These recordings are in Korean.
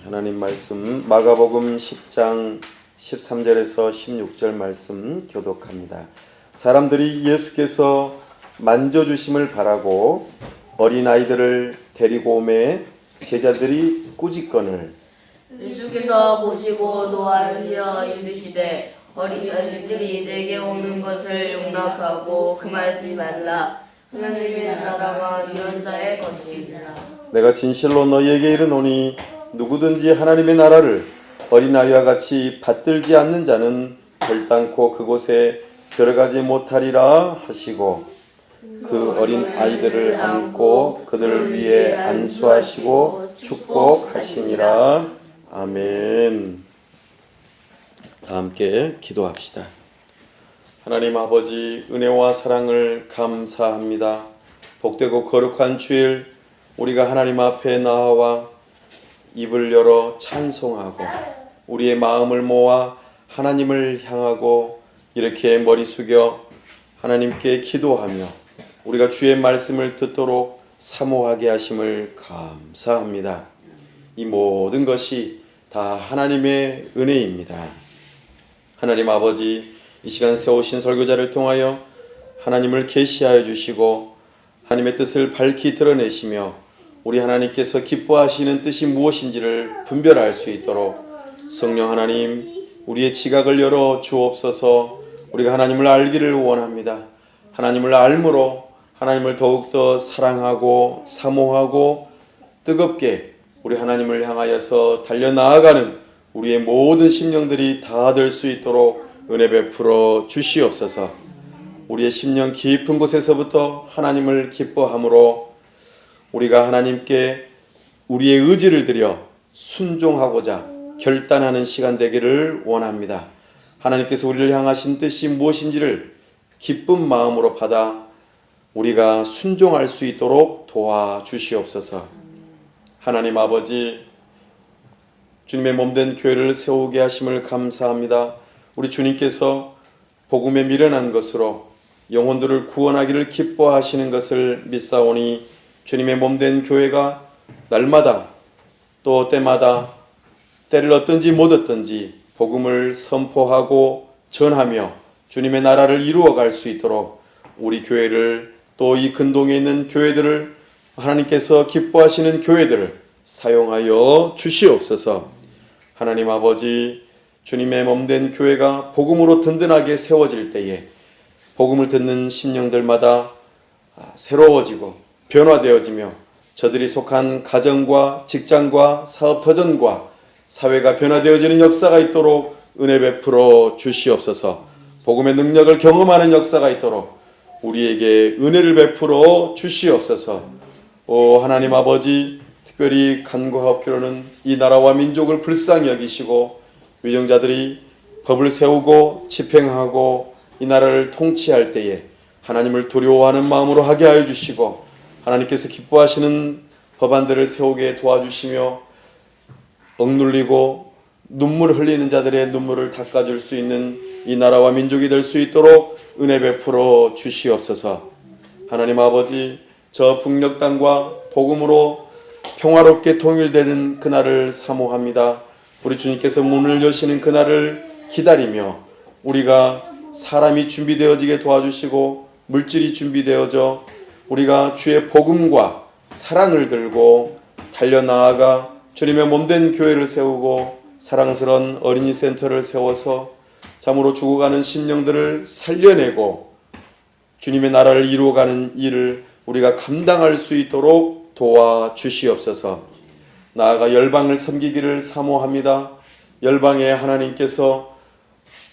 하나님 말씀 마가복음 10장 13절에서 16절 말씀 교독합니다. 사람들이 예수께서 만져주심을 바라고 어린아이들을 데리고 오매 제자들이 꾸짖거늘 예수께서 보시고 노하시어 이르시되 어린아이들이 내게 오는 것을 용납하고 금하지 말라. 하나님의 나라가 이런 자의 것이니라. 내가 진실로 너희에게 이르노니 누구든지 하나님의 나라를 어린아이와 같이 받들지 않는 자는 결단코 그곳에 들어가지 못하리라 하시고 그 어린아이들을 안고 그들을 위해 안수하시고 축복하시니라. 아멘. 다 함께 기도합시다. 하나님 아버지, 은혜와 사랑을 감사합니다. 복되고 거룩한 주일 우리가 하나님 앞에 나와 입을 열어 찬송하고 우리의 마음을 모아 하나님을 향하고 이렇게 머리 숙여 하나님께 기도하며 우리가 주의 말씀을 듣도록 사모하게 하심을 감사합니다. 이 모든 것이 다 하나님의 은혜입니다. 하나님 아버지, 이 시간 세우신 설교자를 통하여 하나님을 계시하여 주시고 하나님의 뜻을 밝히 드러내시며 우리 하나님께서 기뻐하시는 뜻이 무엇인지를 분별할 수 있도록 성령 하나님, 우리의 지각을 열어 주옵소서. 우리가 하나님을 알기를 원합니다. 하나님을 알므로 하나님을 더욱더 사랑하고 사모하고 뜨겁게 우리 하나님을 향하여서 달려나아가는 우리의 모든 심령들이 다 될 수 있도록 은혜 베풀어 주시옵소서. 우리의 심령 깊은 곳에서부터 하나님을 기뻐함으로 우리가 하나님께 우리의 의지를 들여 순종하고자 결단하는 시간 되기를 원합니다. 하나님께서 우리를 향하신 뜻이 무엇인지를 기쁜 마음으로 받아 우리가 순종할 수 있도록 도와주시옵소서. 하나님 아버지, 주님의 몸된 교회를 세우게 하심을 감사합니다. 우리 주님께서 복음에 미련한 것으로 영혼들을 구원하기를 기뻐하시는 것을 믿사오니 주님의 몸된 교회가 날마다 또 때마다 때를 얻든지 못 얻든지 복음을 선포하고 전하며 주님의 나라를 이루어갈 수 있도록 우리 교회를 또 이 근동에 있는 교회들을 하나님께서 기뻐하시는 교회들을 사용하여 주시옵소서. 하나님 아버지, 주님의 몸된 교회가 복음으로 든든하게 세워질 때에 복음을 듣는 심령들마다 새로워지고 변화되어지며 저들이 속한 가정과 직장과 사업터전과 사회가 변화되어지는 역사가 있도록 은혜 베풀어 주시옵소서. 복음의 능력을 경험하는 역사가 있도록 우리에게 은혜를 베풀어 주시옵소서. 오 하나님 아버지, 특별히 간구하옵기로는 이 나라와 민족을 불쌍히 여기시고 위정자들이 법을 세우고 집행하고 이 나라를 통치할 때에 하나님을 두려워하는 마음으로 하게 하여 주시고 하나님께서 기뻐하시는 법안들을 세우게 도와주시며 억눌리고 눈물 흘리는 자들의 눈물을 닦아줄 수 있는 이 나라와 민족이 될 수 있도록 은혜 베풀어 주시옵소서. 하나님 아버지, 저 북녘 땅과 복음으로 평화롭게 통일되는 그날을 사모합니다. 우리 주님께서 문을 여시는 그날을 기다리며 우리가 사람이 준비되어지게 도와주시고 물질이 준비되어져 우리가 주의 복음과 사랑을 들고 달려나아가 주님의 몸된 교회를 세우고 사랑스러운 어린이 센터를 세워서 참으로 죽어가는 심령들을 살려내고 주님의 나라를 이루어가는 일을 우리가 감당할 수 있도록 도와주시옵소서. 나아가 열방을 섬기기를 사모합니다. 열방에 하나님께서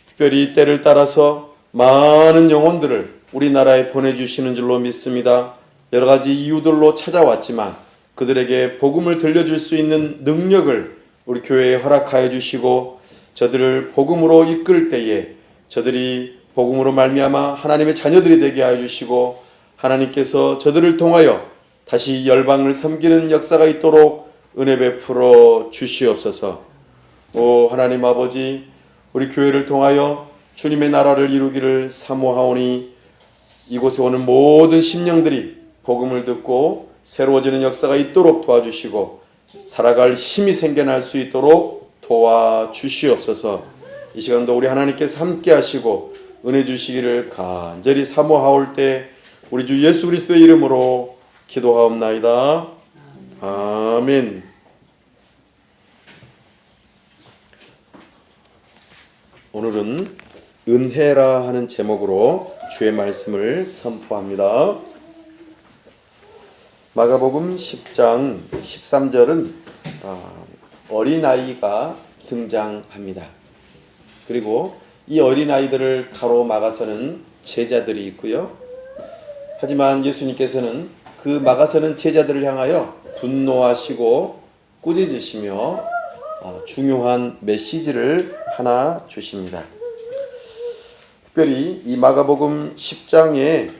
특별히 때를 따라서 많은 영혼들을 우리나라에 보내주시는 줄로 믿습니다. 여러 가지 이유들로 찾아왔지만 그들에게 복음을 들려줄 수 있는 능력을 우리 교회에 허락하여 주시고 저들을 복음으로 이끌 때에 저들이 복음으로 말미암아 하나님의 자녀들이 되게 하여 주시고 하나님께서 저들을 통하여 다시 열방을 섬기는 역사가 있도록 은혜 베풀어 주시옵소서. 오 하나님 아버지, 우리 교회를 통하여 주님의 나라를 이루기를 사모하오니 이곳에 오는 모든 심령들이 복음을 듣고 새로워지는 역사가 있도록 도와주시고 살아갈 힘이 생겨날 수 있도록 도와주시옵소서. 이 시간도 우리 하나님께서 함께 하시고 은혜 주시기를 간절히 사모하올 때 우리 주 예수 그리스도의 이름으로 기도하옵나이다. 아멘. 오늘은 은혜라 하는 제목으로 주의 말씀을 선포합니다. 마가복음 10장 13절은 어린아이가 등장합니다. 그리고 이 어린아이들을 가로막아서는 제자들이 있고요. 하지만 예수님께서는 그 막아서는 제자들을 향하여 분노하시고 꾸짖으시며 중요한 메시지를 하나 주십니다. 특별히 이 마가복음 10장의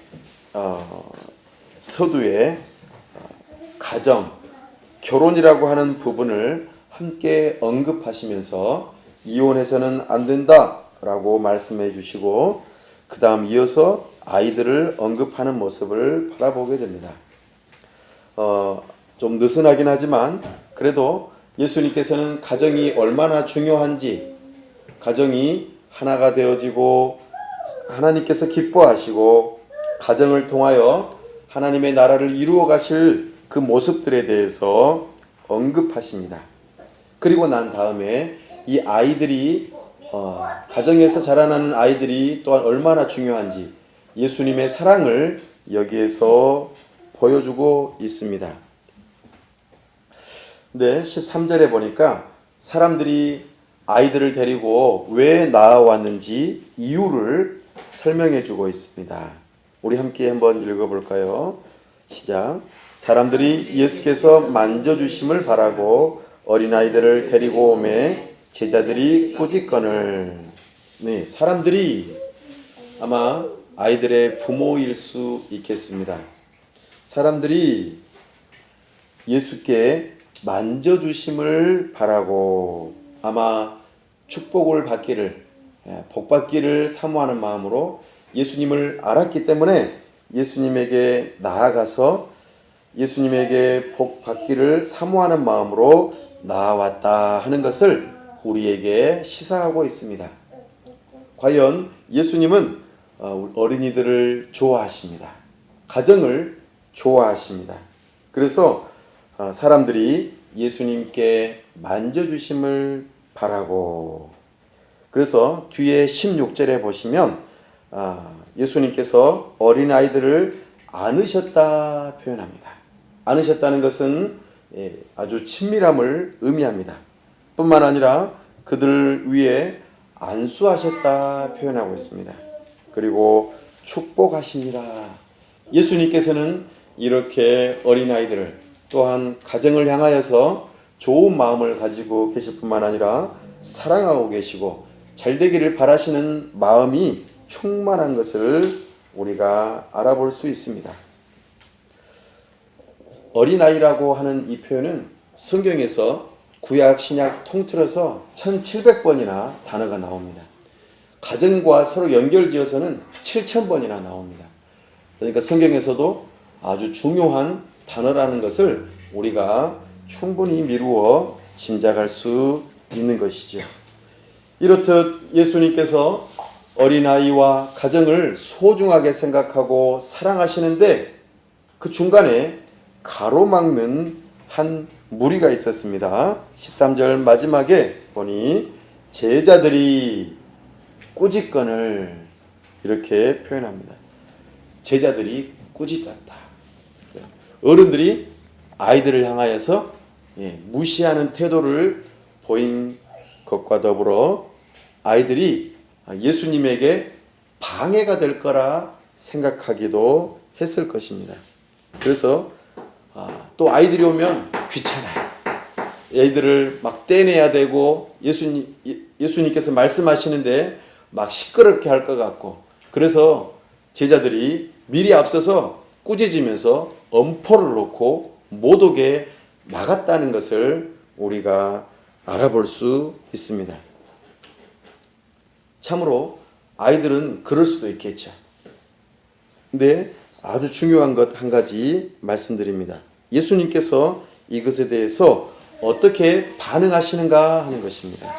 서두에 가정, 결혼이라고 하는 부분을 함께 언급하시면서 이혼해서는 안 된다라고 말씀해 주시고 그 다음 이어서 아이들을 언급하는 모습을 바라보게 됩니다. 좀 느슨하긴 하지만 그래도 예수님께서는 가정이 얼마나 중요한지, 가정이 하나가 되어지고 하나님께서 기뻐하시고 가정을 통하여 하나님의 나라를 이루어 가실 그 모습들에 대해서 언급하십니다. 그리고 난 다음에 이 아이들이 가정에서 자라나는 아이들이 또한 얼마나 중요한지 예수님의 사랑을 여기에서 보여주고 있습니다. 근데 13절에 보니까 사람들이 아이들을 데리고 왜 나와왔는지 이유를 설명해 주고 있습니다. 우리 함께 한번 읽어볼까요? 시작. 사람들이 예수께서 만져주심을 바라고 어린아이들을 데리고 오매 제자들이 꾸짖거늘. 네, 사람들이 아마 아이들의 부모일 수 있겠습니다. 사람들이 예수께 만져주심을 바라고 아마 축복을 받기를, 복받기를 사모하는 마음으로 예수님을 알았기 때문에 예수님에게 나아가서 예수님에게 복받기를 사모하는 마음으로 나아왔다 하는 것을 우리에게 시사하고 있습니다. 과연 예수님은 어린이들을 좋아하십니다. 가정을 좋아하십니다. 그래서 사람들이 예수님께 만져주심을 바라고, 그래서 뒤에 16절에 보시면 예수님께서 어린아이들을 안으셨다 표현합니다. 안으셨다는 것은 아주 친밀함을 의미합니다. 뿐만 아니라 그들 위에 안수하셨다 표현하고 있습니다. 그리고 축복하시니라. 예수님께서는 이렇게 어린아이들을 또한 가정을 향하여서 좋은 마음을 가지고 계실 뿐만 아니라 사랑하고 계시고 잘되기를 바라시는 마음이 충만한 것을 우리가 알아볼 수 있습니다. 어린아이라고 하는 이 표현은 성경에서 구약 신약 통틀어서 1700번이나 단어가 나옵니다. 가정과 서로 연결지어서는 7000번이나 나옵니다. 그러니까 성경에서도 아주 중요한 단어라는 것을 우리가 충분히 미루어 짐작할 수 있는 것이죠. 이렇듯 예수님께서 어린아이와 가정을 소중하게 생각하고 사랑하시는데 그 중간에 가로막는 한 무리가 있었습니다. 13절 마지막에 보니 제자들이 꾸짖거늘 이렇게 표현합니다. 제자들이 꾸짖었다. 어른들이 아이들을 향하여서 무시하는 태도를 보인 것과 더불어 아이들이 예수님에게 방해가 될 거라 생각하기도 했을 것입니다. 그래서 또 아이들이 오면 귀찮아요. 애들을 막 떼내야 되고 예수님께서 말씀하시는데 막 시끄럽게 할 것 같고, 그래서 제자들이 미리 앞서서 꾸짖으면서 엄포를 놓고 못 오게 막았다는 것을 우리가 알아볼 수 있습니다. 참으로 아이들은 그럴 수도 있겠죠. 근데 아주 중요한 것 한 가지 말씀드립니다. 예수님께서 이것에 대해서 어떻게 반응하시는가 하는 것입니다.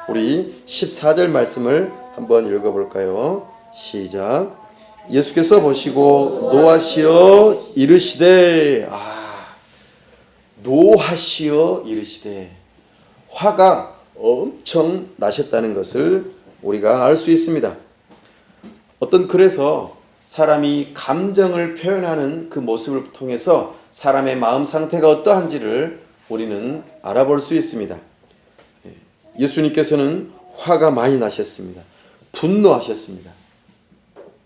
우리 14절 말씀을 한번 읽어볼까요? 시작. 예수께서 보시고 노하시어 이르시되, 노하시어 이르시되, 화가 엄청 나셨다는 것을 우리가 알 수 있습니다. 그래서 사람이 감정을 표현하는 그 모습을 통해서 사람의 마음 상태가 어떠한지를 우리는 알아볼 수 있습니다. 예수님께서는 화가 많이 나셨습니다. 분노하셨습니다.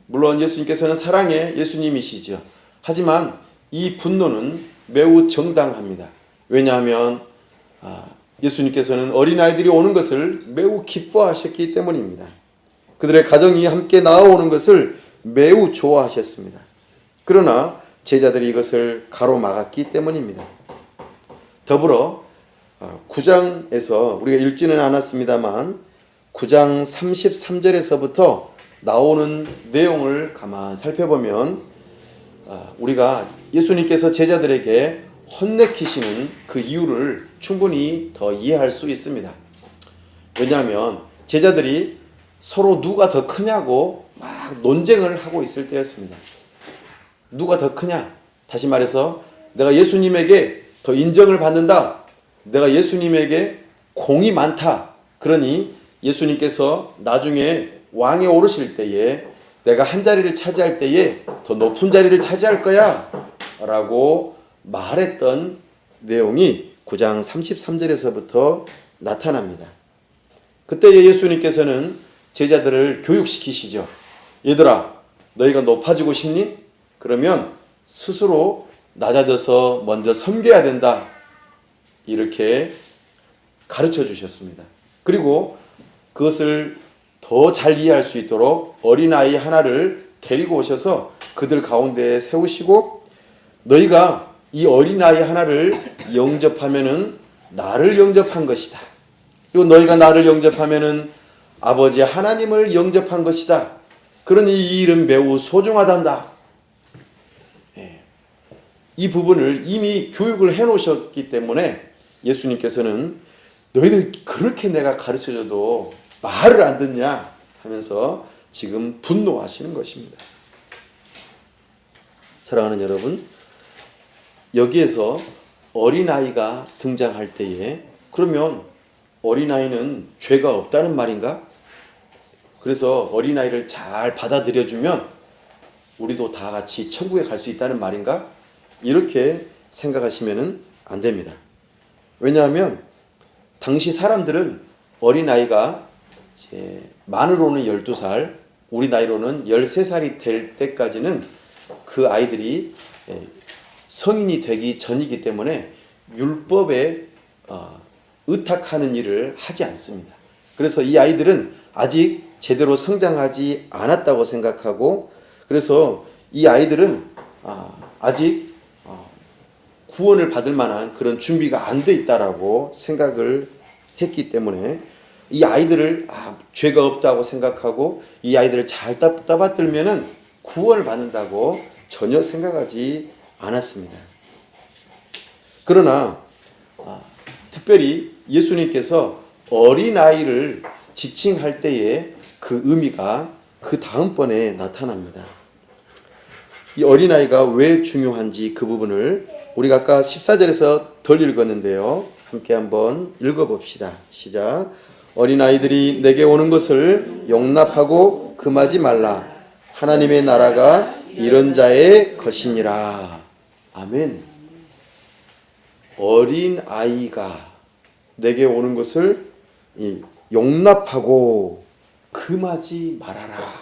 물론 예수님께서는 사랑의 예수님이시죠. 하지만 이 분노는 매우 정당합니다. 왜냐하면 예수님께서는 어린아이들이 오는 것을 매우 기뻐하셨기 때문입니다. 그들의 가정이 함께 나아오는 것을 매우 좋아하셨습니다. 그러나 제자들이 이것을 가로막았기 때문입니다. 더불어 9장에서 우리가 읽지는 않았습니다만 9장 33절에서부터 나오는 내용을 가만 살펴보면 우리가 예수님께서 제자들에게 혼내키시는 그 이유를 충분히 더 이해할 수 있습니다. 왜냐하면 제자들이 서로 누가 더 크냐고 막 논쟁을 하고 있을 때였습니다. 누가 더 크냐? 다시 말해서 내가 예수님에게 더 인정을 받는다. 내가 예수님에게 공이 많다. 그러니 예수님께서 나중에 왕에 오르실 때에 내가 한 자리를 차지할 때에 더 높은 자리를 차지할 거야 라고 말했던 내용이 9장 33절에서부터 나타납니다. 그때 예수님께서는 제자들을 교육시키시죠. 얘들아, 너희가 높아지고 싶니? 그러면 스스로 낮아져서 먼저 섬겨야 된다. 이렇게 가르쳐 주셨습니다. 그리고 그것을 더 잘 이해할 수 있도록 어린아이 하나를 데리고 오셔서 그들 가운데에 세우시고, 너희가 이 어린아이 하나를 영접하면은 나를 영접한 것이다. 그리고 너희가 나를 영접하면은 아버지 하나님을 영접한 것이다. 그러니 이 일은 매우 소중하단다. 이 부분을 이미 교육을 해놓으셨기 때문에 예수님께서는 너희들 그렇게 내가 가르쳐줘도 말을 안 듣냐 하면서 지금 분노하시는 것입니다. 사랑하는 여러분, 여기에서 어린아이가 등장할 때에 그러면 어린아이는 죄가 없다는 말인가? 그래서 어린아이를 잘 받아들여주면 우리도 다 같이 천국에 갈 수 있다는 말인가? 이렇게 생각하시면 안 됩니다. 왜냐하면 당시 사람들은 어린아이가 이제 만으로는 12살, 우리 나이로는 13살이 될 때까지는 그 아이들이 성인이 되기 전이기 때문에 율법에 의탁하는 일을 하지 않습니다. 그래서 이 아이들은 아직 제대로 성장하지 않았다고 생각하고, 그래서 이 아이들은 아직 구원을 받을 만한 그런 준비가 안 돼 있다라고 생각을 했기 때문에 이 아이들을 죄가 없다고 생각하고 이 아이들을 잘 따받들면은 구원을 받는다고 전혀 생각하지 않았습니다. 그러나 특별히 예수님께서 어린아이를 지칭할 때에 그 의미가 그 다음번에 나타납니다. 이 어린아이가 왜 중요한지 그 부분을 우리가 아까 14절에서 덜 읽었는데요. 함께 한번 읽어봅시다. 시작. 어린아이들이 내게 오는 것을 용납하고 금하지 말라. 하나님의 나라가 이런 자의 것이니라. 아멘. 어린아이가 내게 오는 것을 용납하고 금하지 말아라.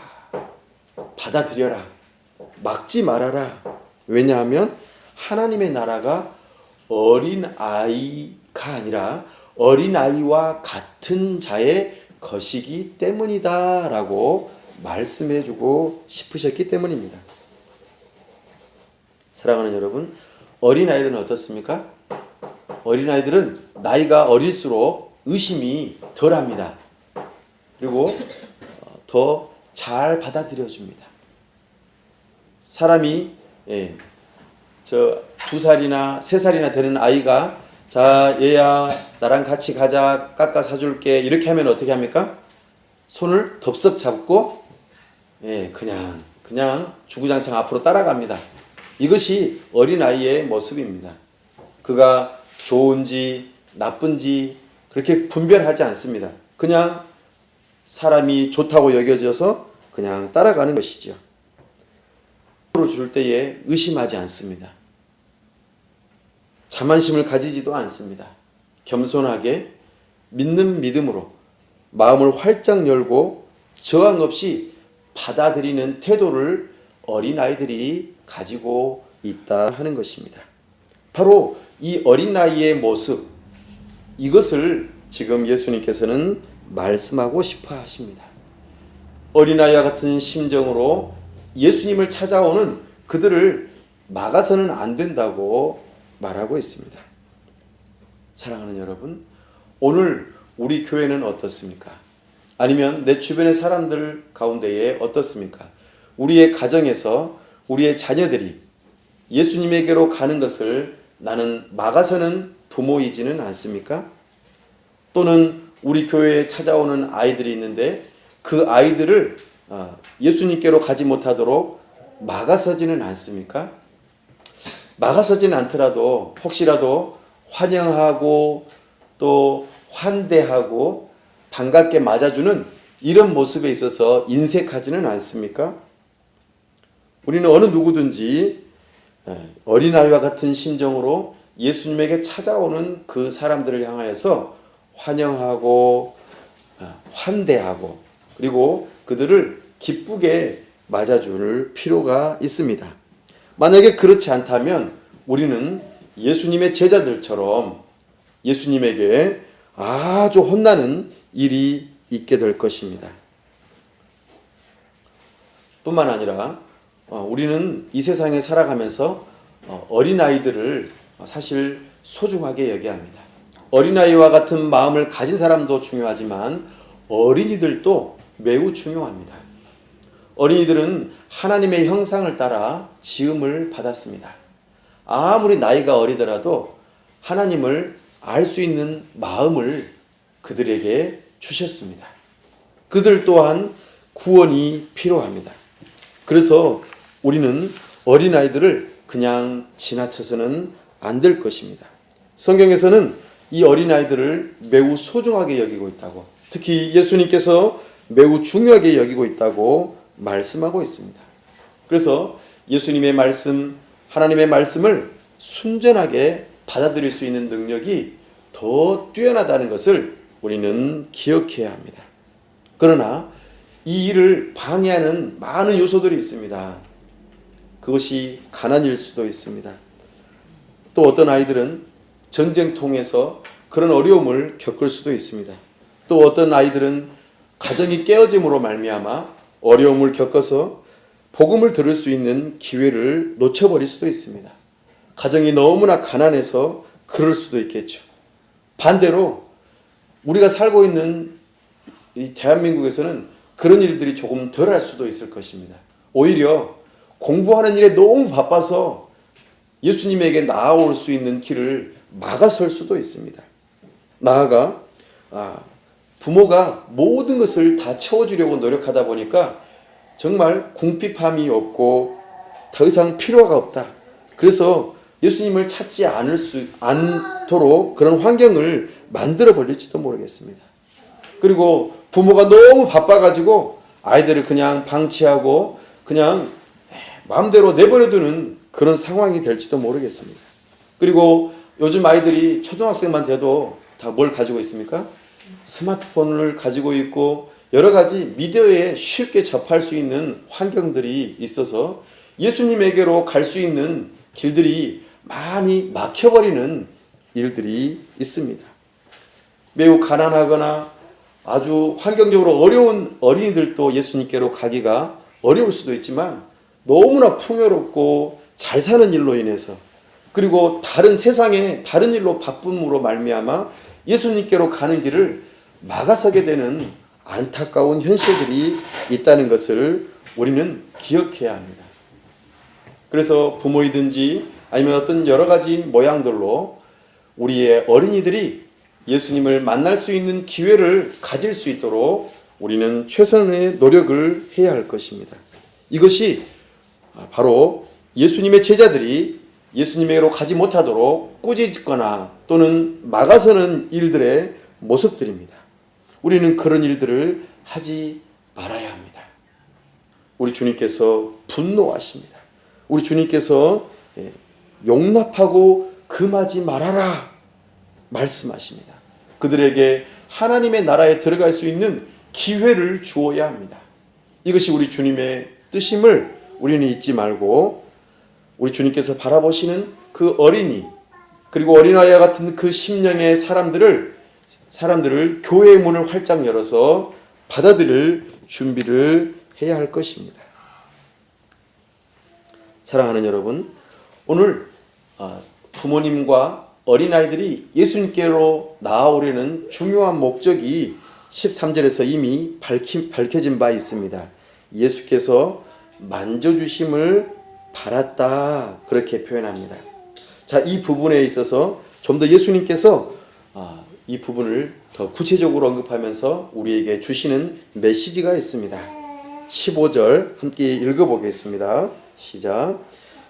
받아들여라. 막지 말아라. 왜냐하면 하나님의 나라가 어린아이가 아니라 어린아이와 같은 자의 것이기 때문이다 라고 말씀해주고 싶으셨기 때문입니다. 사랑하는 여러분, 어린아이들은 어떻습니까? 어린아이들은 나이가 어릴수록 의심이 덜합니다. 그리고 더 잘 받아들여줍니다. 사람이 2살이나 3살이나 되는 아이가 자, 얘야 나랑 같이 가자, 깎아 사줄게, 이렇게 하면 어떻게 합니까? 손을 덥석 잡고 그냥 주구장창 앞으로 따라갑니다. 이것이 어린아이의 모습입니다. 그가 좋은지 나쁜지 그렇게 분별하지 않습니다. 그냥 사람이 좋다고 여겨져서 그냥 따라가는 것이죠. 줄 때에 의심하지 않습니다. 자만심을 가지지도 않습니다. 겸손하게 믿는 믿음으로 마음을 활짝 열고 저항 없이 받아들이는 태도를 어린아이들이 가지고 있다 하는 것입니다. 바로 이 어린아이의 모습, 이것을 지금 예수님께서는 말씀하고 싶어 하십니다. 어린아이와 같은 심정으로 예수님을 찾아오는 그들을 막아서는 안 된다고 말하고 있습니다. 사랑하는 여러분, 오늘 우리 교회는 어떻습니까? 아니면 내 주변의 사람들 가운데에 어떻습니까? 우리의 가정에서 우리의 자녀들이 예수님에게로 가는 것을 나는 막아서는 부모이지는 않습니까? 또는 우리 교회에 찾아오는 아이들이 있는데 그 아이들을 예수님께로 가지 못하도록 막아서지는 않습니까? 막아서지는 않더라도 혹시라도 환영하고 또 환대하고 반갑게 맞아주는 이런 모습에 있어서 인색하지는 않습니까? 우리는 어느 누구든지 어린아이와 같은 심정으로 예수님에게 찾아오는 그 사람들을 향하여서 환영하고 환대하고 그리고 그들을 기쁘게 맞아줄 필요가 있습니다. 만약에 그렇지 않다면 우리는 예수님의 제자들처럼 예수님에게 아주 혼나는 일이 있게 될 것입니다. 뿐만 아니라 우리는 이 세상에 살아가면서 어린아이들을 사실 소중하게 여겨야 합니다. 어린아이와 같은 마음을 가진 사람도 중요하지만 어린이들도 매우 중요합니다. 어린이들은 하나님의 형상을 따라 지음을 받았습니다. 아무리 나이가 어리더라도 하나님을 알 수 있는 마음을 그들에게 주셨습니다. 그들 또한 구원이 필요합니다. 그래서 우리는 어린아이들을 그냥 지나쳐서는 안 될 것입니다. 성경에서는 이 어린아이들을 매우 소중하게 여기고 있다고, 특히 예수님께서 매우 중요하게 여기고 있다고 말씀하고 있습니다. 그래서 예수님의 말씀, 하나님의 말씀을 순전하게 받아들일 수 있는 능력이 더 뛰어나다는 것을 우리는 기억해야 합니다. 그러나 이 일을 방해하는 많은 요소들이 있습니다. 그것이 가난일 수도 있습니다. 또 어떤 아이들은 전쟁통에서 그런 어려움을 겪을 수도 있습니다. 또 어떤 아이들은 가정이 깨어짐으로 말미암아 어려움을 겪어서 복음을 들을 수 있는 기회를 놓쳐버릴 수도 있습니다. 가정이 너무나 가난해서 그럴 수도 있겠죠. 반대로 우리가 살고 있는 이 대한민국에서는 그런 일들이 조금 덜할 수도 있을 것입니다. 오히려 공부하는 일에 너무 바빠서 예수님에게 나아올 수 있는 길을 막아설 수도 있습니다. 나아가 부모가 모든 것을 다 채워주려고 노력하다 보니까 정말 궁핍함이 없고 더 이상 필요가 없다. 그래서 예수님을 찾지 않도록 그런 환경을 만들어 버릴지도 모르겠습니다. 그리고 부모가 너무 바빠가지고 아이들을 그냥 방치하고 그냥 마음대로 내버려두는 그런 상황이 될지도 모르겠습니다. 그리고 요즘 아이들이 초등학생만 돼도 다 뭘 가지고 있습니까? 스마트폰을 가지고 있고 여러 가지 미디어에 쉽게 접할 수 있는 환경들이 있어서 예수님에게로 갈 수 있는 길들이 많이 막혀버리는 일들이 있습니다. 매우 가난하거나 아주 환경적으로 어려운 어린이들도 예수님께로 가기가 어려울 수도 있지만 너무나 풍요롭고 잘 사는 일로 인해서 그리고 다른 세상에 다른 일로 바쁨으로 말미암아 예수님께로 가는 길을 막아서게 되는 안타까운 현실들이 있다는 것을 우리는 기억해야 합니다. 그래서 부모이든지 아니면 어떤 여러 가지 모양들로 우리의 어린이들이 예수님을 만날 수 있는 기회를 가질 수 있도록 우리는 최선의 노력을 해야 할 것입니다. 이것이 바로 예수님의 제자들이 예수님에게로 가지 못하도록 꾸짖거나 또는 막아서는 일들의 모습들입니다. 우리는 그런 일들을 하지 말아야 합니다. 우리 주님께서 분노하십니다. 우리 주님께서 용납하고 금하지 말아라 말씀하십니다. 그들에게 하나님의 나라에 들어갈 수 있는 기회를 주어야 합니다. 이것이 우리 주님의 뜻임을 우리는 잊지 말고 우리 주님께서 바라보시는 그 어린이 그리고 어린아이와 같은 그 심령의 사람들을 교회의 문을 활짝 열어서 받아들일 준비를 해야 할 것입니다. 사랑하는 여러분, 오늘 부모님과 어린아이들이 예수님께로 나아오려는 중요한 목적이 13절에서 이미 밝혀진 바 있습니다. 예수께서 만져주심을 바랐다 그렇게 표현합니다. 자, 이 부분에 있어서 좀 더 예수님께서 이 부분을 더 구체적으로 언급하면서 우리에게 주시는 메시지가 있습니다. 15절 함께 읽어보겠습니다. 시작.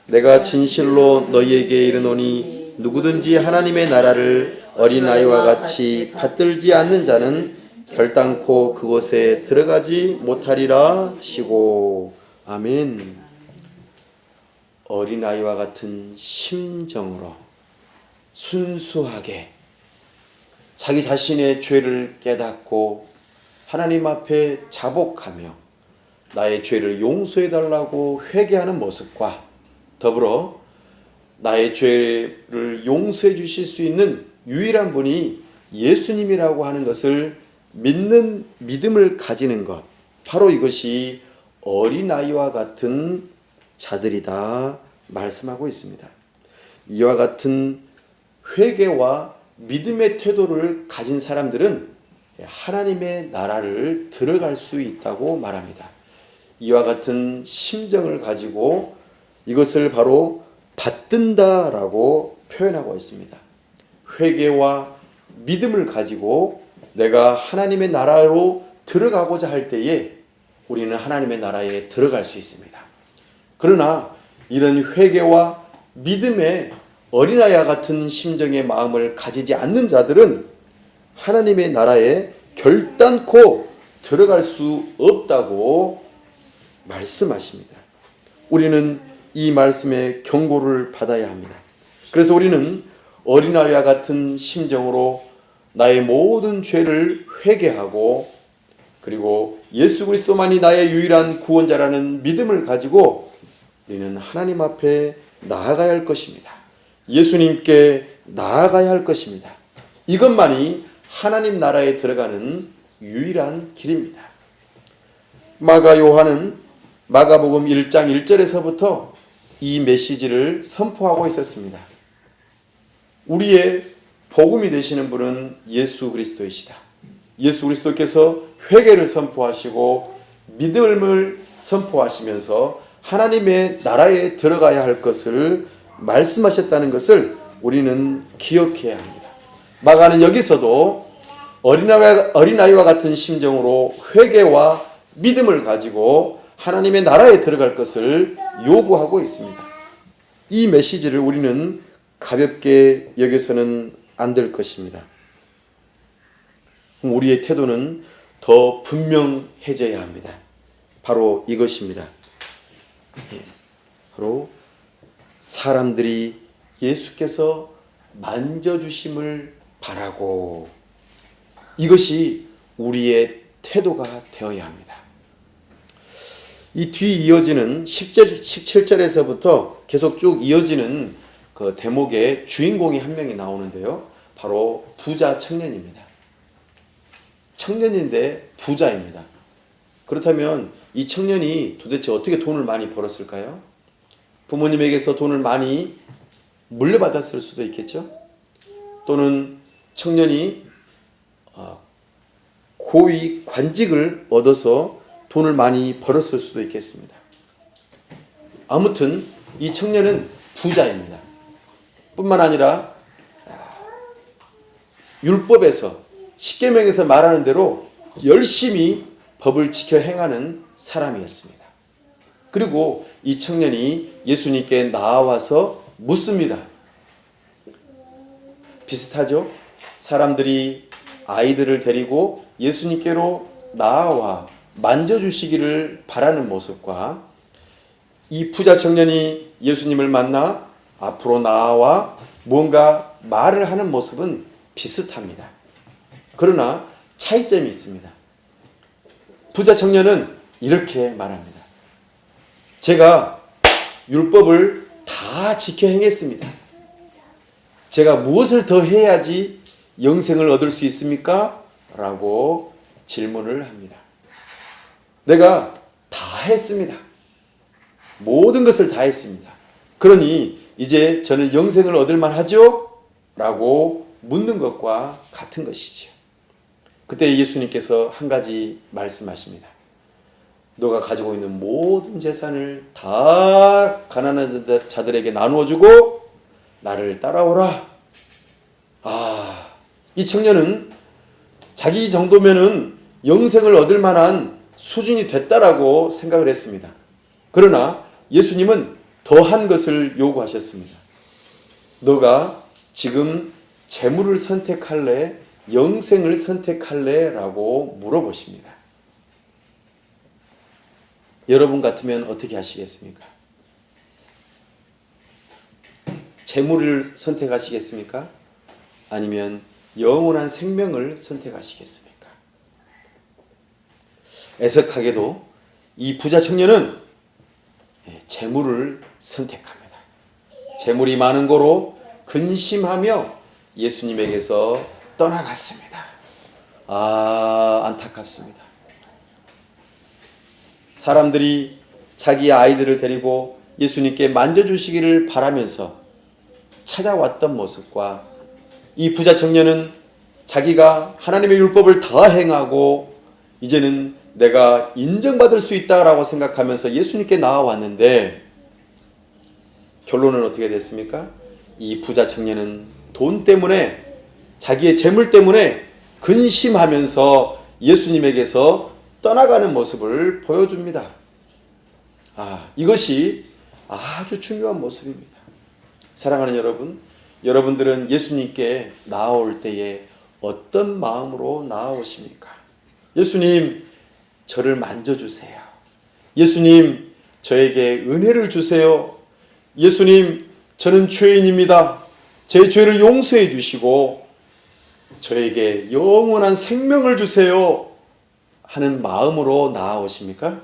내가 진실로 너희에게 이르노니 누구든지 하나님의 나라를 어린아이와 같이 받들지 않는 자는 결단코 그곳에 들어가지 못하리라 하시고. 아멘. 어린아이와 같은 심정으로 순수하게 자기 자신의 죄를 깨닫고 하나님 앞에 자복하며 나의 죄를 용서해달라고 회개하는 모습과 더불어 나의 죄를 용서해 주실 수 있는 유일한 분이 예수님이라고 하는 것을 믿는 믿음을 가지는 것, 바로 이것이 어린아이와 같은 자들이다 말씀하고 있습니다. 이와 같은 회개와 믿음의 태도를 가진 사람들은 하나님의 나라를 들어갈 수 있다고 말합니다. 이와 같은 심정을 가지고 이것을 바로 받든다라고 표현하고 있습니다. 회개와 믿음을 가지고 내가 하나님의 나라로 들어가고자 할 때에 우리는 하나님의 나라에 들어갈 수 있습니다. 그러나 이런 회개와 믿음의 어린아이와 같은 심정의 마음을 가지지 않는 자들은 하나님의 나라에 결단코 들어갈 수 없다고 말씀하십니다. 우리는 이 말씀의 경고를 받아야 합니다. 그래서 우리는 어린아이와 같은 심정으로 나의 모든 죄를 회개하고 그리고 예수 그리스도만이 나의 유일한 구원자라는 믿음을 가지고 우리는 하나님 앞에 나아가야 할 것입니다. 예수님께 나아가야 할 것입니다. 이것만이 하나님 나라에 들어가는 유일한 길입니다. 요한은 마가복음 1장 1절에서부터 이 메시지를 선포하고 있었습니다. 우리의 복음이 되시는 분은 예수 그리스도이시다. 예수 그리스도께서 회개를 선포하시고 믿음을 선포하시면서 하나님의 나라에 들어가야 할 것을 말씀하셨다는 것을 우리는 기억해야 합니다. 마가는 여기서도 어린아이와 같은 심정으로 회개와 믿음을 가지고 하나님의 나라에 들어갈 것을 요구하고 있습니다. 이 메시지를 우리는 가볍게 여겨서는 안 될 것입니다. 우리의 태도는 더 분명해져야 합니다. 바로 이것입니다. 바로 사람들이 예수께서 만져주심을 바라고, 이것이 우리의 태도가 되어야 합니다. 이 뒤 이어지는 10절, 17절에서부터 계속 쭉 이어지는 그 대목의 주인공이 한 명이 나오는데요. 바로 부자 청년입니다. 청년인데 부자입니다. 그렇다면 이 청년이 도대체 어떻게 돈을 많이 벌었을까요? 부모님에게서 돈을 많이 물려받았을 수도 있겠죠. 또는 청년이 고위 관직을 얻어서 돈을 많이 벌었을 수도 있겠습니다. 아무튼 이 청년은 부자입니다. 뿐만 아니라 율법에서 십계명에서 말하는 대로 열심히 법을 지켜 행하는 사람이었습니다. 그리고 이 청년이 예수님께 나와서 묻습니다. 비슷하죠? 사람들이 아이들을 데리고 예수님께로 나와 만져주시기를 바라는 모습과 이 부자 청년이 예수님을 만나 앞으로 나와 뭔가 말을 하는 모습은 비슷합니다. 그러나 차이점이 있습니다. 부자 청년은 이렇게 말합니다. 제가 율법을 다 지켜 행했습니다. 제가 무엇을 더 해야지 영생을 얻을 수 있습니까? 라고 질문을 합니다. 내가 다 했습니다. 모든 것을 다 했습니다. 그러니 이제 저는 영생을 얻을 만하죠? 라고 묻는 것과 같은 것이죠. 그때 예수님께서 한 가지 말씀하십니다. 너가 가지고 있는 모든 재산을 다 가난한 자들에게 나누어 주고 나를 따라오라. 이 청년은 자기 정도면은 영생을 얻을 만한 수준이 됐다라고 생각을 했습니다. 그러나 예수님은 더한 것을 요구하셨습니다. 너가 지금 재물을 선택할래? 영생을 선택할래? 라고 물어보십니다. 여러분 같으면 어떻게 하시겠습니까? 재물을 선택하시겠습니까? 아니면 영원한 생명을 선택하시겠습니까? 애석하게도 이 부자 청년은 재물을 선택합니다. 재물이 많은 거로 근심하며 예수님에게서 떠나갔습니다. 안타깝습니다. 사람들이 자기 아이들을 데리고 예수님께 만져주시기를 바라면서 찾아왔던 모습과 이 부자 청년은 자기가 하나님의 율법을 다 행하고 이제는 내가 인정받을 수 있다라고 생각하면서 예수님께 나와왔는데 결론은 어떻게 됐습니까? 이 부자 청년은 돈 때문에 자기의 재물 때문에 근심하면서 예수님에게서 떠나가는 모습을 보여줍니다. 이것이 아주 중요한 모습입니다. 사랑하는 여러분, 여러분들은 예수님께 나아올 때에 어떤 마음으로 나아오십니까? 예수님, 저를 만져주세요. 예수님, 저에게 은혜를 주세요. 예수님, 저는 죄인입니다. 제 죄를 용서해 주시고 저에게 영원한 생명을 주세요 하는 마음으로 나아오십니까?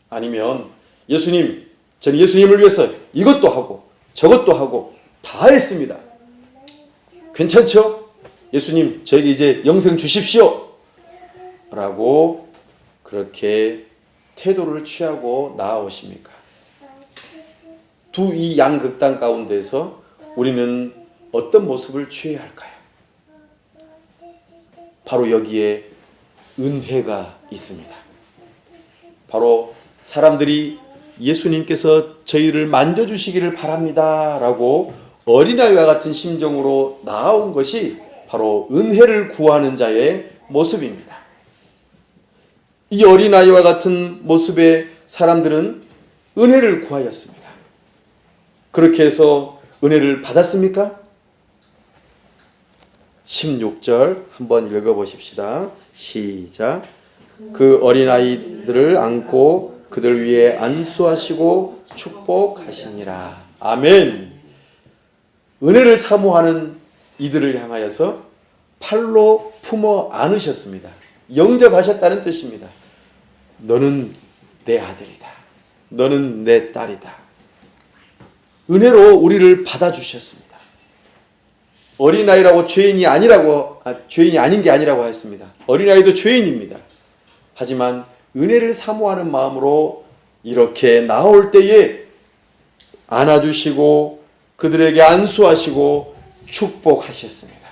아니면 예수님, 저는 예수님을 위해서 이것도 하고 저것도 하고 다 했습니다. 괜찮죠? 예수님, 저에게 이제 영생 주십시오 라고 그렇게 태도를 취하고 나아오십니까? 이 양극단 가운데서 우리는 어떤 모습을 취해야 할까요? 바로 여기에 은혜가 있습니다. 바로 사람들이 예수님께서 저희를 만져주시기를 바랍니다 라고 어린아이와 같은 심정으로 나아온 것이 바로 은혜를 구하는 자의 모습입니다. 이 어린아이와 같은 모습의 사람들은 은혜를 구하였습니다. 그렇게 해서 은혜를 받았습니까? 16절 한번 읽어보십시다. 시작. 그 어린아이들을 안고 그들 위에 안수하시고 축복하시니라. 아멘. 은혜를 사모하는 이들을 향하여서 팔로 품어 안으셨습니다. 영접하셨다는 뜻입니다. 너는 내 아들이다. 너는 내 딸이다. 은혜로 우리를 받아주셨습니다. 어린아이라고 죄인이 아닌 게 아니라고 했습니다. 어린아이도 죄인입니다. 하지만 은혜를 사모하는 마음으로 이렇게 나올 때에 안아주시고 그들에게 안수하시고 축복하셨습니다.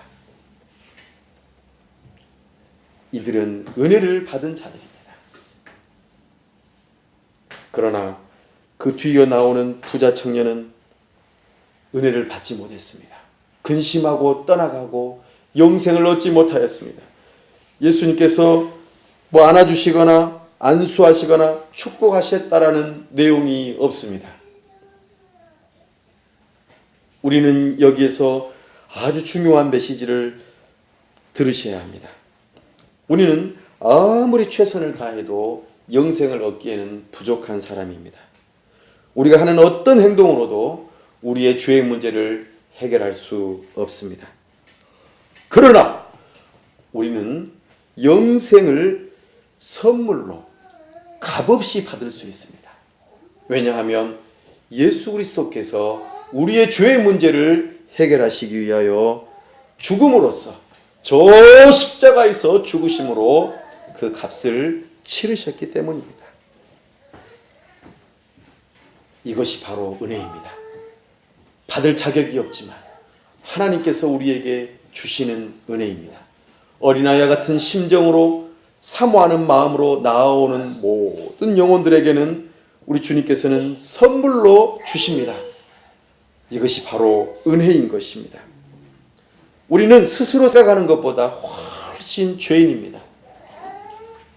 이들은 은혜를 받은 자들입니다. 그러나 그 뒤에 나오는 부자 청년은 은혜를 받지 못했습니다. 근심하고 떠나가고 영생을 얻지 못하였습니다. 예수님께서 뭐 안아주시거나 안수하시거나 축복하셨다라는 내용이 없습니다. 우리는 여기에서 아주 중요한 메시지를 들으셔야 합니다. 우리는 아무리 최선을 다해도 영생을 얻기에는 부족한 사람입니다. 우리가 하는 어떤 행동으로도 우리의 죄의 문제를 해결할 수 없습니다. 그러나 우리는 영생을 선물로 값없이 받을 수 있습니다. 왜냐하면 예수 그리스도께서 우리의 죄의 문제를 해결하시기 위하여 죽음으로써 저 십자가에서 죽으심으로 그 값을 치르셨기 때문입니다. 이것이 바로 은혜입니다. 받을 자격이 없지만 하나님께서 우리에게 주시는 은혜입니다. 어린아이와 같은 심정으로 사모하는 마음으로 나아오는 모든 영혼들에게는 우리 주님께서는 선물로 주십니다. 이것이 바로 은혜인 것입니다. 우리는 스스로 생각하는 것보다 훨씬 죄인입니다.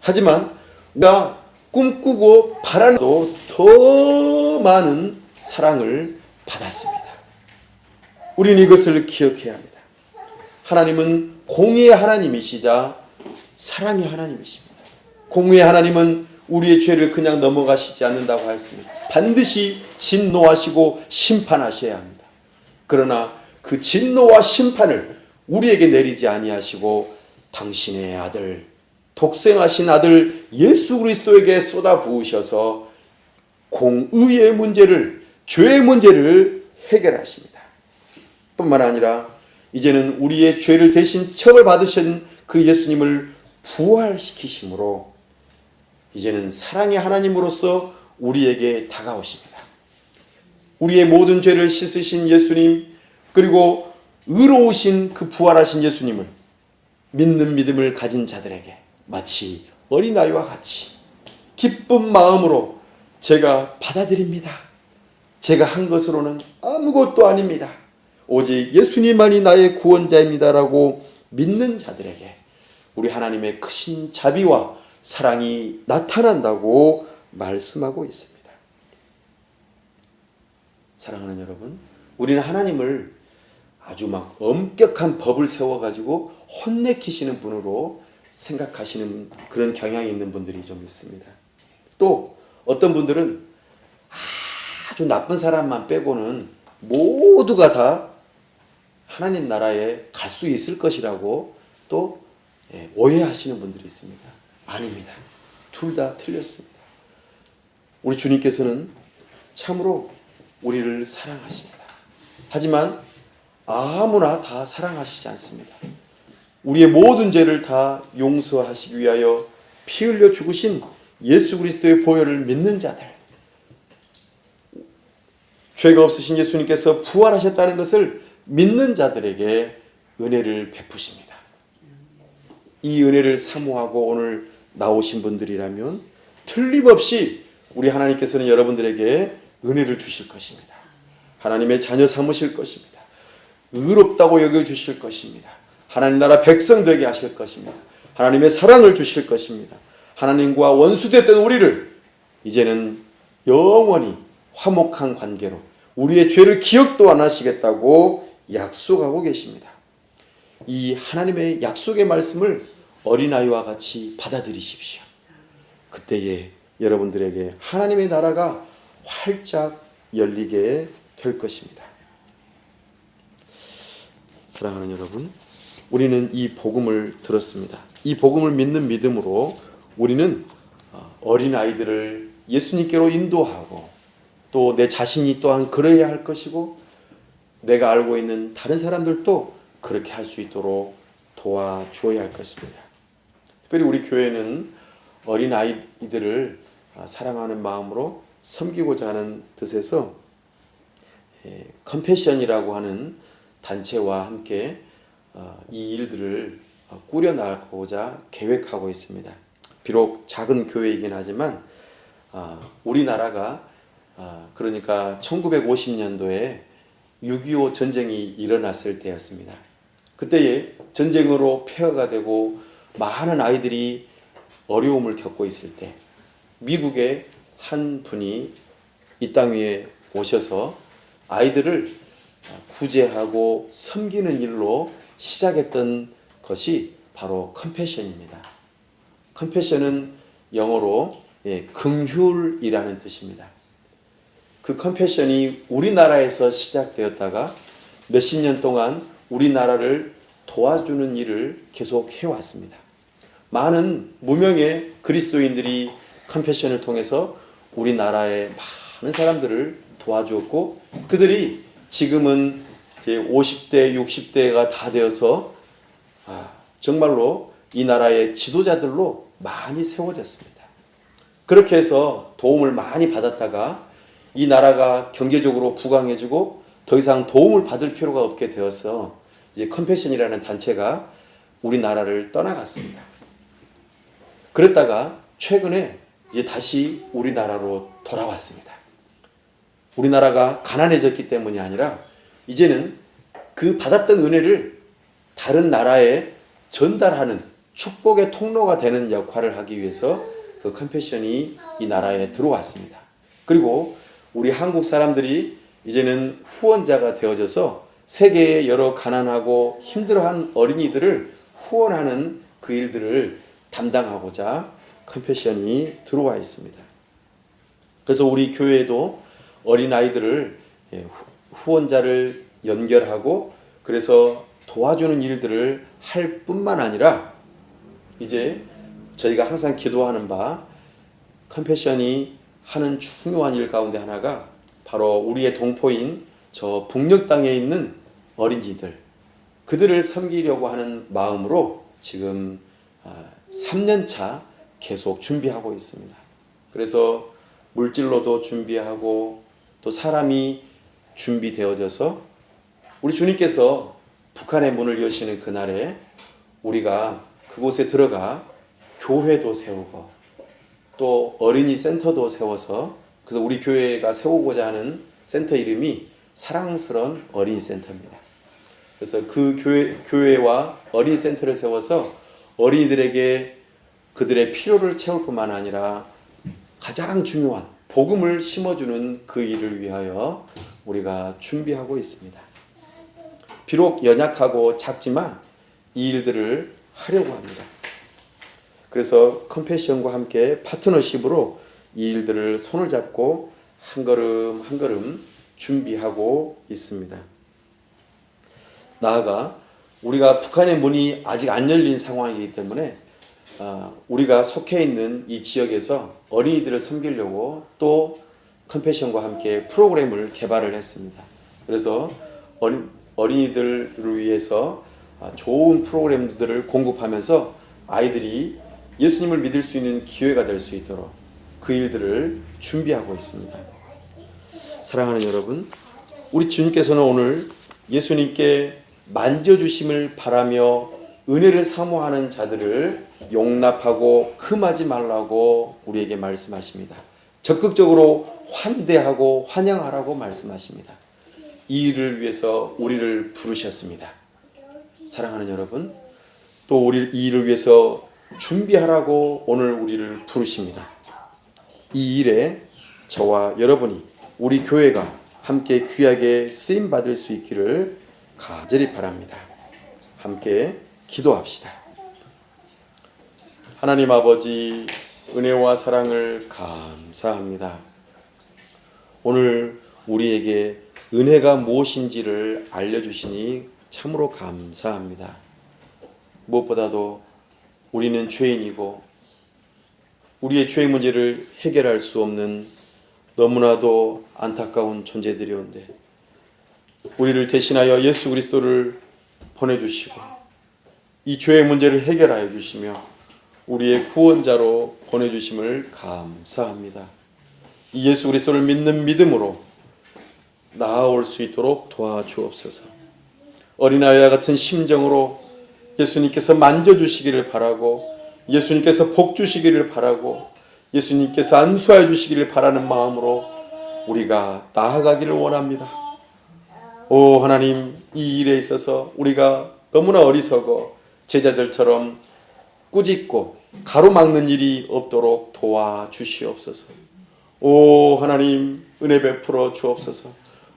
하지만 우리가 꿈꾸고 바라도 더 많은 사랑을 받았습니다. 우리는 이것을 기억해야 합니다. 하나님은 공의의 하나님이시자 사랑의 하나님이십니다. 공의의 하나님은 우리의 죄를 그냥 넘어가시지 않는다고 하였습니다. 반드시 진노하시고 심판하셔야 합니다. 그러나 그 진노와 심판을 우리에게 내리지 아니하시고 당신의 아들, 독생하신 아들 예수 그리스도에게 쏟아 부으셔서 공의의 문제를, 죄의 문제를 해결하십니다. 뿐만 아니라 이제는 우리의 죄를 대신 처벌받으신 그 예수님을 부활시키심으로 이제는 사랑의 하나님으로서 우리에게 다가오십니다. 우리의 모든 죄를 씻으신 예수님, 그리고 의로우신 그 부활하신 예수님을 믿는 믿음을 가진 자들에게 마치 어린아이와 같이 기쁜 마음으로 제가 받아들입니다. 제가 한 것으로는 아무것도 아닙니다. 오직 예수님만이 나의 구원자입니다라고 믿는 자들에게 우리 하나님의 크신 자비와 사랑이 나타난다고 말씀하고 있습니다. 사랑하는 여러분, 우리는 하나님을 아주 막 엄격한 법을 세워가지고 혼내키시는 분으로 생각하시는 그런 경향이 있는 분들이 좀 있습니다. 또 어떤 분들은 아주 나쁜 사람만 빼고는 모두가 다 하나님 나라에 갈 수 있을 것이라고 또 오해하시는 분들이 있습니다. 아닙니다. 둘 다 틀렸습니다. 우리 주님께서는 참으로 우리를 사랑하십니다. 하지만 아무나 다 사랑하시지 않습니다. 우리의 모든 죄를 다 용서하시기 위하여 피 흘려 죽으신 예수 그리스도의 보혈을 믿는 자들, 죄가 없으신 예수님께서 부활하셨다는 것을 믿는 자들에게 은혜를 베푸십니다. 이 은혜를 사모하고 오늘 나오신 분들이라면 틀림없이 우리 하나님께서는 여러분들에게 은혜를 주실 것입니다. 하나님의 자녀 삼으실 것입니다. 의롭다고 여겨주실 것입니다. 하나님 나라 백성 되게 하실 것입니다. 하나님의 사랑을 주실 것입니다. 하나님과 원수됐던 우리를 이제는 영원히 화목한 관계로 우리의 죄를 기억도 안 하시겠다고 약속하고 계십니다. 이 하나님의 약속의 말씀을 어린아이와 같이 받아들이십시오. 그때에 여러분들에게 하나님의 나라가 활짝 열리게 될 것입니다. 사랑하는 여러분, 우리는 이 복음을 들었습니다. 이 복음을 믿는 믿음으로 우리는 어린아이들을 예수님께로 인도하고 또 내 자신이 또한 그래야 할 것이고 내가 알고 있는 다른 사람들도 그렇게 할 수 있도록 도와주어야 할 것입니다. 특별히 우리 교회는 어린아이들을 사랑하는 마음으로 섬기고자 하는 뜻에서 컴패션이라고 하는 단체와 함께 이 일들을 꾸려나가고자 계획하고 있습니다. 비록 작은 교회이긴 하지만 우리나라가 그러니까 1950년도에 6.25 전쟁이 일어났을 때였습니다. 그때에 전쟁으로 폐허가 되고 많은 아이들이 어려움을 겪고 있을 때 미국의 한 분이 이 땅 위에 오셔서 아이들을 구제하고 섬기는 일로 시작했던 것이 바로 컴패션입니다. 컴패션은 영어로 긍휼이라는 뜻입니다. 그 컴패션이 우리나라에서 시작되었다가 몇십 년 동안 우리나라를 도와주는 일을 계속 해왔습니다. 많은 무명의 그리스도인들이 컴패션을 통해서 우리나라의 많은 사람들을 도와주었고 그들이 지금은 이제 50대, 60대가 다 되어서 정말로 이 나라의 지도자들로 많이 세워졌습니다. 그렇게 해서 도움을 많이 받았다가 이 나라가 경제적으로 부강해지고 더 이상 도움을 받을 필요가 없게 되어서 이제 컴패션이라는 단체가 우리나라를 떠나갔습니다. 그랬다가 최근에 이제 다시 우리나라로 돌아왔습니다. 우리나라가 가난해졌기 때문이 아니라 이제는 그 받았던 은혜를 다른 나라에 전달하는 축복의 통로가 되는 역할을 하기 위해서 그 컴패션이 이 나라에 들어왔습니다. 그리고 우리 한국 사람들이 이제는 후원자가 되어져서 세계의 여러 가난하고 힘들어한 어린이들을 후원하는 그 일들을 담당하고자 컴패션이 들어와 있습니다. 그래서 우리 교회에도 어린아이들을 후원자를 연결하고 그래서 도와주는 일들을 할 뿐만 아니라 이제 저희가 항상 기도하는 바 컴패션이 하는 중요한 일 가운데 하나가 바로 우리의 동포인 저 북녘 땅에 있는 어린이들 그들을 섬기려고 하는 마음으로 지금 3년차 계속 준비하고 있습니다. 그래서 물질로도 준비하고 또 사람이 준비되어져서 우리 주님께서 북한의 문을 여시는 그날에 우리가 그곳에 들어가 교회도 세우고 또 어린이 센터도 세워서 그래서 우리 교회가 세우고자 하는 센터 이름이 사랑스러운 어린이 센터입니다. 그래서 그 교회와 어린이 센터를 세워서 어린이들에게 그들의 필요를 채울 뿐만 아니라 가장 중요한 복음을 심어주는 그 일을 위하여 우리가 준비하고 있습니다. 비록 연약하고 작지만 이 일들을 하려고 합니다. 그래서 컴패션과 함께 파트너십으로 이 일들을 손을 잡고 한 걸음 한 걸음 준비하고 있습니다. 나아가 우리가 북한의 문이 아직 안 열린 상황이기 때문에 우리가 속해 있는 이 지역에서 어린이들을 섬기려고 또 컴패션과 함께 프로그램을 개발을 했습니다. 그래서 어린이들을 위해서 좋은 프로그램들을 공급하면서 아이들이 예수님을 믿을 수 있는 기회가 될 수 있도록 그 일들을 준비하고 있습니다. 사랑하는 여러분, 우리 주님께서는 오늘 예수님께 만져주심을 바라며 은혜를 사모하는 자들을 용납하고 금하지 말라고 우리에게 말씀하십니다. 적극적으로 환대하고 환영하라고 말씀하십니다. 이 일을 위해서 우리를 부르셨습니다. 사랑하는 여러분, 또 우리 이 일을 위해서 준비하라고 오늘 우리를 부르십니다. 이 일에 저와 여러분이 우리 교회가 함께 귀하게 쓰임 받을 수 있기를 간절히 바랍니다. 함께 기도합시다. 하나님 아버지, 은혜와 사랑을 감사합니다. 오늘 우리에게 은혜가 무엇인지를 알려주시니 참으로 감사합니다. 무엇보다도 우리는 죄인이고 우리의 죄의 문제를 해결할 수 없는 너무나도 안타까운 존재들이온데 우리를 대신하여 예수 그리스도를 보내주시고 이 죄의 문제를 해결하여 주시며 우리의 구원자로 보내주심을 감사합니다. 이 예수 그리스도를 믿는 믿음으로 나아올 수 있도록 도와주옵소서. 어린아이와 같은 심정으로 예수님께서 만져주시기를 바라고 예수님께서 복 주시기를 바라고 예수님께서 안수하여 주시기를 바라는 마음으로 우리가 나아가기를 원합니다. 오 하나님, 이 일에 있어서 우리가 너무나 어리석어 제자들처럼 꾸짖고 가로막는 일이 없도록 도와주시옵소서. 오 하나님, 은혜 베풀어 주옵소서.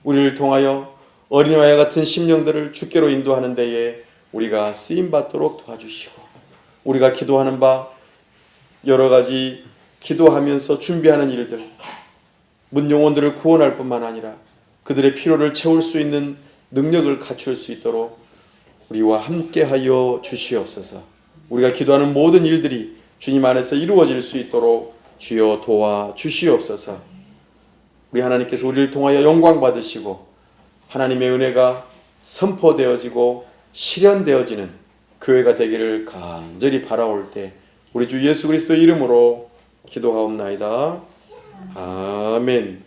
우리를 통하여 어린아이와 같은 심령들을 주께로 인도하는 데에 우리가 쓰임받도록 도와주시고, 우리가 기도하는 바 여러 가지 기도하면서 준비하는 일들, 문영혼들을 구원할 뿐만 아니라 그들의 필요를 채울 수 있는 능력을 갖출 수 있도록 우리와 함께하여 주시옵소서. 우리가 기도하는 모든 일들이 주님 안에서 이루어질 수 있도록 주여 도와주시옵소서. 우리 하나님께서 우리를 통하여 영광 받으시고 하나님의 은혜가 선포되어지고 실현되어지는 교회가 되기를 간절히 바라올 때 우리 주 예수 그리스도의 이름으로 기도하옵나이다. 아멘.